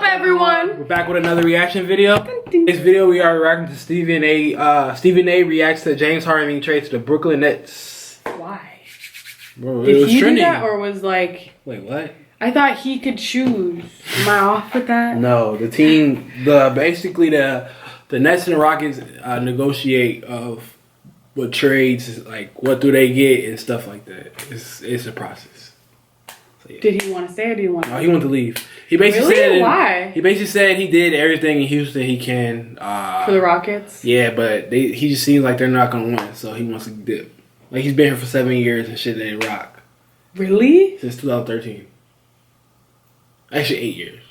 everyone? We're back with another reaction video. In this video, we are reacting to Stephen A. Stephen A. reacts to James Harden being traded to the Brooklyn Nets. Why? Bro, Did he trending. Do that, or was like? Wait, what? I thought he could choose. Am I off with that? No, the team, basically the Nets and the Rockets negotiate of what trades, like what do they get and stuff like that. It's a process. So, yeah. Did he want to stay or did he want to? No, he wanted to leave. He basically said why? He basically said he did everything in Houston he can for the Rockets. Yeah, but he just seems like they're not gonna win, so he wants to dip. Like he's been here for 7 years and shit didn't rock. Really? Since 2013. Actually, 8 years.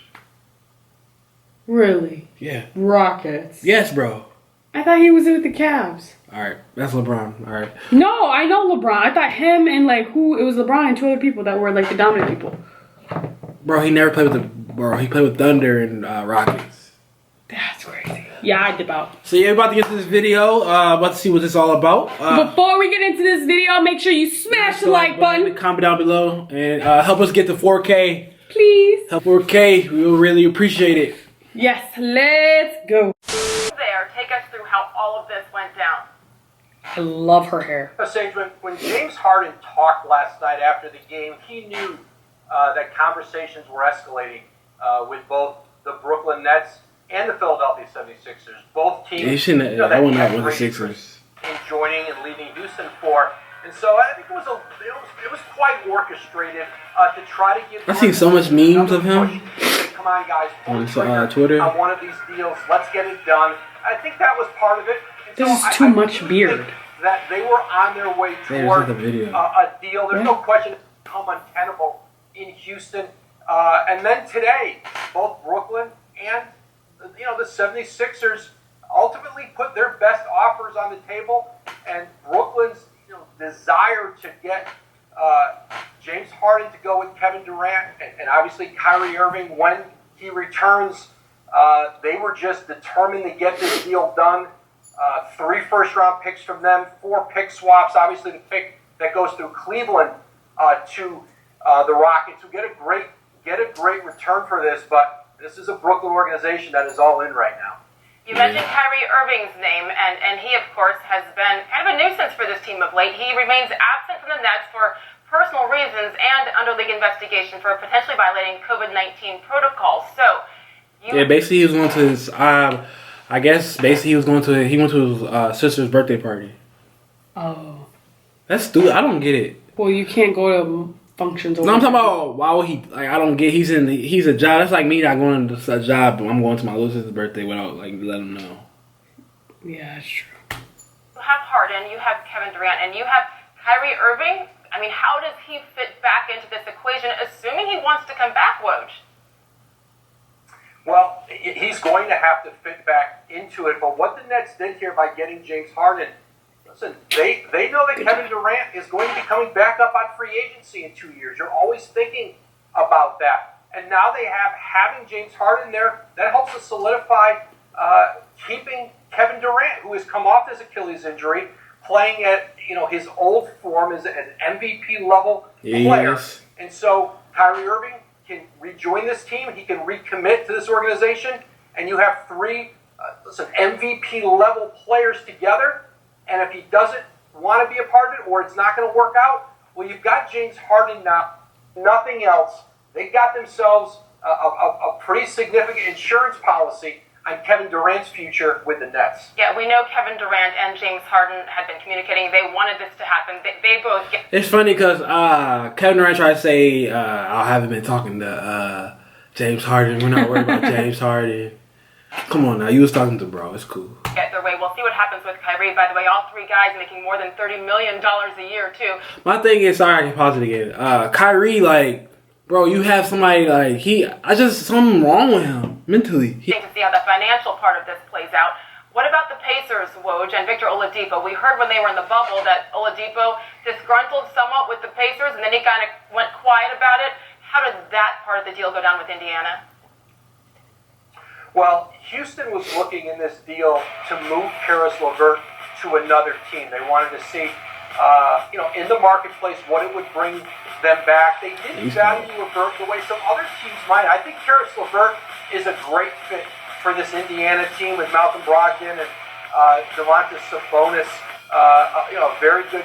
Really? Yeah. Rockets. Yes, bro. I thought he was with the Cavs. All right, that's LeBron. All right. No, I know LeBron. I thought him and like who? It was LeBron and two other people that were like the dominant people. Bro, he never played with he played with Thunder and Rockets. That's crazy. Yeah, I dip out. So yeah, we're about to get to this video. About to see what this is all about. Before we get into this video, make sure you smash the like button. Comment down below and help us get to 4K. Please. Help 4K. We will really appreciate it. Yes, let's go. There, take us through how all of this went down. I love her hair. Sage, when James Harden talked last night after the game, he knew that conversations were escalating with both the Brooklyn Nets and the Philadelphia 76ers. Both teams that one not with the Sixers in joining and leaving Houston for. And so I think it was quite orchestrated to try to give. I've seen so much memes of him. Come on, guys, on Twitter. On one of these deals, let's get it done. I think that was part of it. This is too much beard. That they were on their way toward a deal. There's no question it's become untenable in Houston. And then today, both Brooklyn and the 76ers ultimately put their best offers on the table. And Brooklyn's desire to get James Harden to go with Kevin Durant and obviously Kyrie Irving when he returns. They were just determined to get this deal done. 3 first-round picks from them, 4 pick swaps. Obviously, the pick that goes through Cleveland to the Rockets, who get a great return for this. But this is a Brooklyn organization that is all in right now. You mentioned Kyrie Irving's name, and he, of course, has been kind of a nuisance for this team of late. He remains absent from the Nets for personal reasons and under league investigation for potentially violating COVID-19 protocols. So, basically, he was going to his. I guess basically he went to his sister's birthday party. Oh. That's stupid. I don't get it. Well, you can't go to functions. No, I'm talking about why would he? Like, I don't get. He's a job. That's like me not going to a job, but I'm going to my little sister's birthday without like letting them know. Yeah, that's true. You have Harden, you have Kevin Durant, and you have Kyrie Irving. I mean, how does he fit back into this equation, assuming he wants to come back, Woj? Well, he's going to have to fit back into it. But what the Nets did here by getting James Harden, listen, they know that Kevin Durant is going to be coming back up on free agency in 2 years. You're always thinking about that. And now they having James Harden there, that helps to solidify keeping Kevin Durant, who has come off his Achilles injury, playing at his old form as an MVP level player. Yes. And so Kyrie Irving can rejoin this team. He can recommit to this organization, and you have 3 MVP level players together. And if he doesn't want to be a part of it, or it's not going to work out, well, you've got James Harden now. Nothing else. They got themselves a pretty significant insurance policy on Kevin Durant's future with the Nets. Yeah, we know Kevin Durant and James Harden had been communicating. They wanted this to happen. They both. It's funny because Kevin Durant tried to say, I haven't been talking to James Harden. We're not worried about James Harden. Come on now, you was talking to bro. It's cool. Get their way. We'll see what happens with Kyrie. By the way, all 3 guys making more than $30 million a year, too. My thing is, sorry, I can pause it again. Kyrie, like, bro, you have somebody like something wrong with him mentally. To see how the financial part of this plays out. What about the Pacers, Woj, and Victor Oladipo? We heard when they were in the bubble that Oladipo disgruntled somewhat with the Pacers, and then he kind of went quiet about it. How did that part of the deal go down with Indiana? Well, Houston was looking in this deal to move Karis LeVert to another team. They wanted to see in the marketplace, what it would bring them back. They didn't value LeVert the way some other teams might. I think Karis LeVert is a great fit for this Indiana team with Malcolm Brogdon and Domantas Sabonis. Very good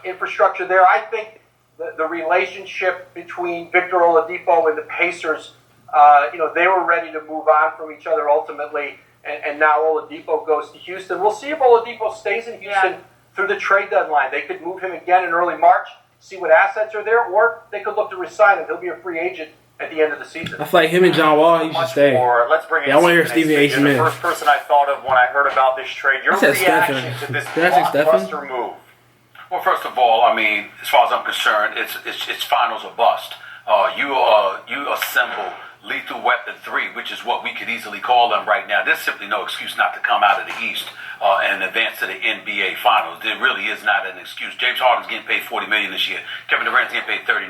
infrastructure there. I think the relationship between Victor Oladipo and the Pacers, they were ready to move on from each other ultimately, and now Oladipo goes to Houston. We'll see if Oladipo stays in Houston through the trade deadline. They could move him again in early March, see what assets are there, or they could look to resign him. He'll be a free agent at the end of the season. I feel like him and John Wall, he should stay. Let's bring in I want to hear Stephen A. Smith. The first person I thought of when I heard about this trade. Your reaction to this blockbuster move? Well, first of all, I mean, as far as I'm concerned, it's finals or bust. You assemble Lethal Weapon 3, which is what we could easily call them right now. There's simply no excuse not to come out of the East and advance to the NBA Finals. There really is not an excuse. James Harden's getting paid $40 million this year. Kevin Durant's getting paid $39.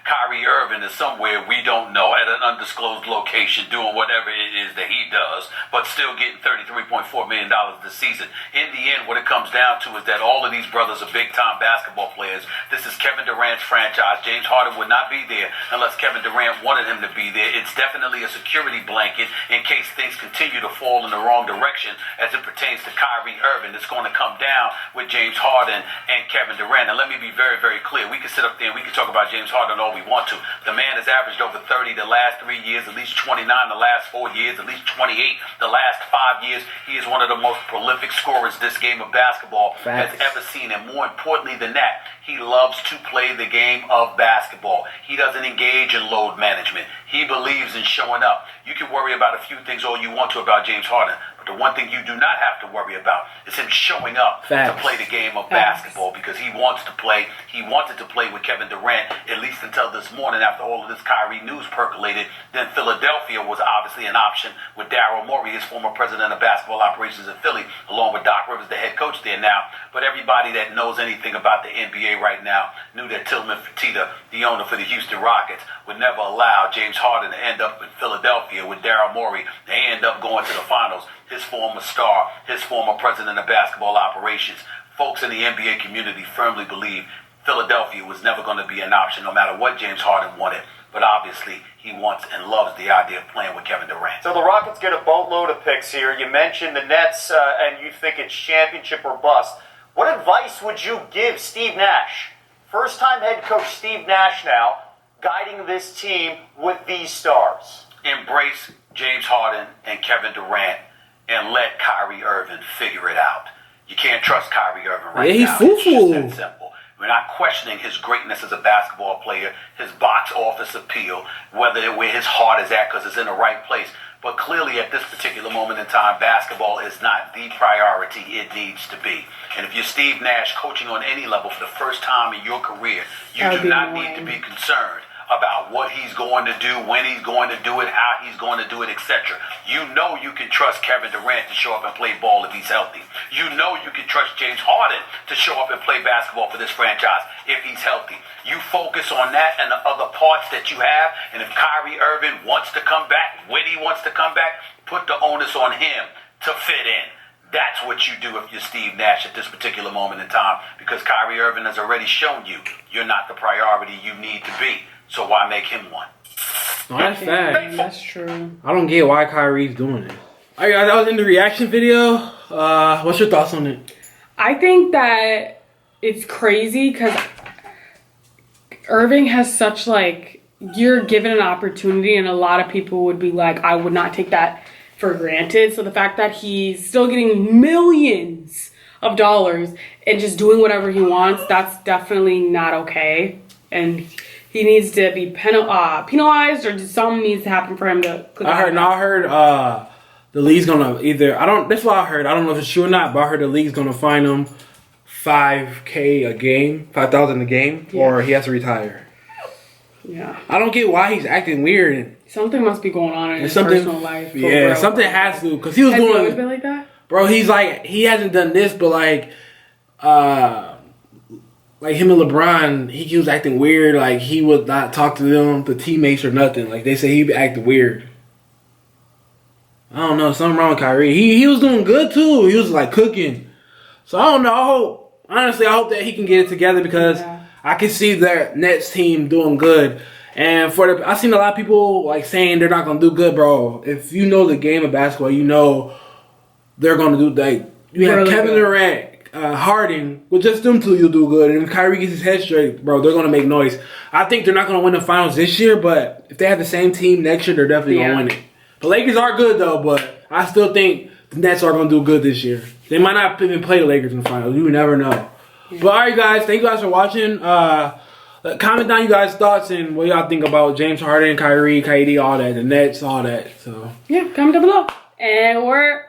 Kyrie Irving is somewhere we don't know at an undisclosed location doing whatever it is that he does, but still getting $33.4 million this season. In the end, what it comes down to is that all of these brothers are big-time basketball players. This is Kevin Durant's franchise. James Harden would not be there unless Kevin Durant wanted him to be there. It's definitely a security blanket in case things continue to fall in the wrong direction as it pertains to Kyrie Irving. It's going to come down with James Harden and Kevin Durant. And let me be very, very clear. We can sit up there and we can talk about James Harden all we want to. The man has averaged over 30 the last 3 years, at least 29 the last 4 years, at least 28 the last 5 years. He is one of the most prolific scorers this game of basketball has ever seen. And more importantly than that, he loves to play the game of basketball. He doesn't engage in load management. He believes in showing up. You can worry about a few things all you want to about James Harden, but the one thing you do not have to worry about is him showing up to play the game of basketball, because he wants to play. He wanted to play with Kevin Durant, at least until this morning after all of this Kyrie news percolated. Then Philadelphia was obviously an option with Daryl Morey, his former president of basketball operations in Philly, along with Doc Rivers, the head coach there now. But everybody that knows anything about the NBA right now knew that Tillman Fertitta, the owner for the Houston Rockets, would never allow James Harden to end up in Philadelphia with Daryl Morey. They end up going to the finals. His former star, his former president of basketball operations. Folks in the NBA community firmly believe Philadelphia was never going to be an option, no matter what James Harden wanted. But obviously, he wants and loves the idea of playing with Kevin Durant. So the Rockets get a boatload of picks here. You mentioned the Nets, and you think it's championship or bust. What advice would you give Steve Nash? First-time head coach Steve Nash now, guiding this team with these stars. Embrace James Harden and Kevin Durant and let Kyrie Irving figure it out. You can't trust Kyrie Irving right now. It's just that simple. We're not questioning his greatness as a basketball player, his box office appeal, where his heart is at because it's in the right place. But clearly at this particular moment in time, basketball is not the priority it needs to be. And if you're Steve Nash coaching on any level for the first time in your career, you do not need to be concerned about what he's going to do, when he's going to do it, how he's going to do it, etc. You know you can trust Kevin Durant to show up and play ball if he's healthy. You know you can trust James Harden to show up and play basketball for this franchise if he's healthy. You focus on that and the other parts that you have, and if Kyrie Irving wants to come back, when he wants to come back, put the onus on him to fit in. That's what you do if you're Steve Nash at this particular moment in time, because Kyrie Irving has already shown you you're not the priority you need to be. So why make him one? No, that's fact. That's true. I don't get why Kyrie's doing it. All right, guys, that was in the reaction video. What's your thoughts on it? I think that it's crazy because Irving has such, like, you're given an opportunity, and a lot of people would be like, I would not take that for granted. So the fact that he's still getting millions of dollars and just doing whatever he wants, that's definitely not okay. And he needs to be penalized, or just something needs to happen for him to. I heard the league's gonna either. That's what I heard. I don't know if it's true or not, but I heard the league's gonna fine him $5,000 a game, $5,000 a game, or he has to retire. Yeah. I don't get why he's acting weird. Something must be going on in his personal life. Yeah, something has to, because he was doing. Has he always been like that? Bro, he's like, he hasn't done this, but like him and LeBron, he was acting weird. Like, he would not talk to them, the teammates or nothing. Like, they say he acted weird. I don't know, something wrong with Kyrie. He was doing good too. He was like cooking. So I don't know. honestly, I hope that he can get it together because I can see that Nets team doing good. And I've seen a lot of people like saying they're not gonna do good, bro. If you know the game of basketball, you know they're gonna do like you have Really Kevin good. Durant, Harden. With just them two, you'll do good. And if Kyrie gets his head straight, bro, they're gonna make noise. I think they're not gonna win the finals this year, but if they have the same team next year, they're definitely gonna win it. The Lakers are good though, but I still think the Nets are gonna do good this year. They might not even play the Lakers in the finals. You never know. But all right, guys, thank you guys for watching. Comment down you guys' thoughts and what y'all think about James Harden, Kyrie, KD, all that, the Nets, all that. So Yeah, comment down below. And we're